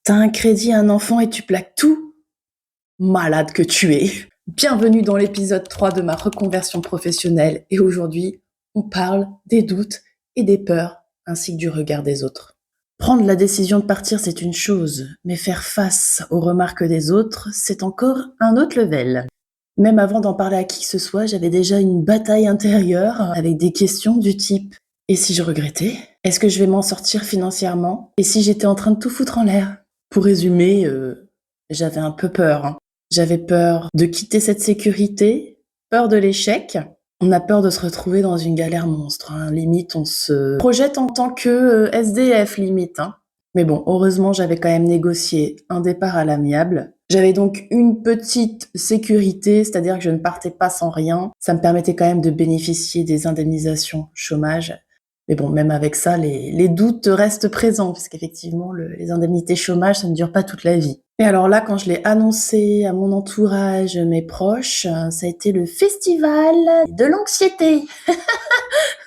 T'as un crédit, un enfant et tu plaques tout? Malade que tu es. Bienvenue dans l'épisode 3 de ma reconversion professionnelle et aujourd'hui, on parle des doutes et des peurs ainsi que du regard des autres. Prendre la décision de partir, c'est une chose, mais faire face aux remarques des autres, c'est encore un autre level. Même avant d'en parler à qui que ce soit, j'avais déjà une bataille intérieure avec des questions du type: et si je regrettais? Est-ce que je vais m'en sortir financièrement? Et si j'étais en train de tout foutre en l'air? Pour résumer, j'avais un peu peur, hein. J'avais peur de quitter cette sécurité, peur de l'échec. On a peur de se retrouver dans une galère monstre, hein. Limite, on se projette en tant que, SDF limite, hein. Mais bon, heureusement, j'avais quand même négocié un départ à l'amiable. J'avais donc une petite sécurité, c'est-à-dire que je ne partais pas sans rien. Ça me permettait quand même de bénéficier des indemnisations chômage. Mais bon, même avec ça, les doutes restent présents, puisqu'effectivement, les indemnités chômage, ça ne dure pas toute la vie. Et alors là, quand je l'ai annoncé à mon entourage, mes proches, ça a été le festival de l'anxiété.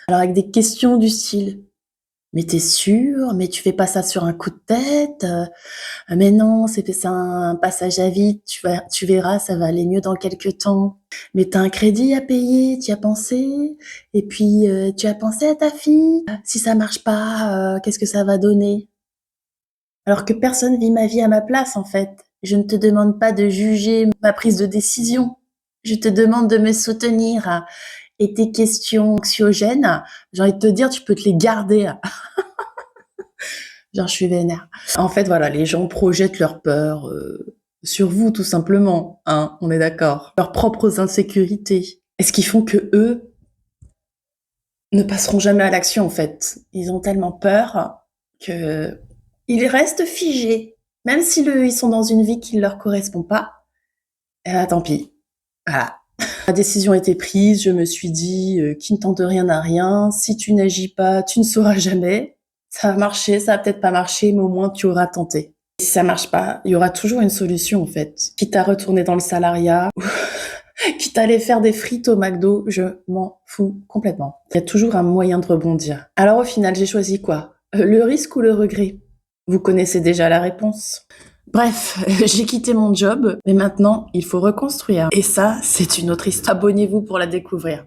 Alors avec des questions du style: mais t'es sûre? Mais tu fais pas ça sur un coup de tête? Mais non, c'est un passage à vide, tu verras, ça va aller mieux dans quelques temps. Mais t'as un crédit à payer, tu y as pensé? Et puis, tu as pensé à ta fille? Si ça marche pas, qu'est-ce que ça va donner? Alors que personne vit ma vie à ma place, en fait. Je ne te demande pas de juger ma prise de décision. Je te demande de me soutenir. Et tes questions anxiogènes, j'ai envie de te dire, tu peux te les garder. Genre, je suis vénère. En fait, voilà, les gens projettent leurs peurs sur vous, tout simplement, hein, on est d'accord. Leurs propres insécurités. Et ce qui font que eux ne passeront jamais à l'action, en fait. Ils ont tellement peur que ils restent figés. Même si ils sont dans une vie qui ne leur correspond pas, tant pis. Voilà. La décision a été prise, je me suis dit, qui ne tente rien n'a rien. Si tu n'agis pas, tu ne sauras jamais. Ça va marcher, ça va peut-être pas marcher, mais au moins tu auras tenté. Et si ça marche pas, il y aura toujours une solution en fait. Quitte à retourner dans le salariat, quitte à aller faire des frites au McDo, je m'en fous complètement. Il y a toujours un moyen de rebondir. Alors au final, j'ai choisi quoi? Le risque ou le regret? Vous connaissez déjà la réponse. Bref, j'ai quitté mon job, mais maintenant, il faut reconstruire. Et ça, c'est une autre histoire. Abonnez-vous pour la découvrir.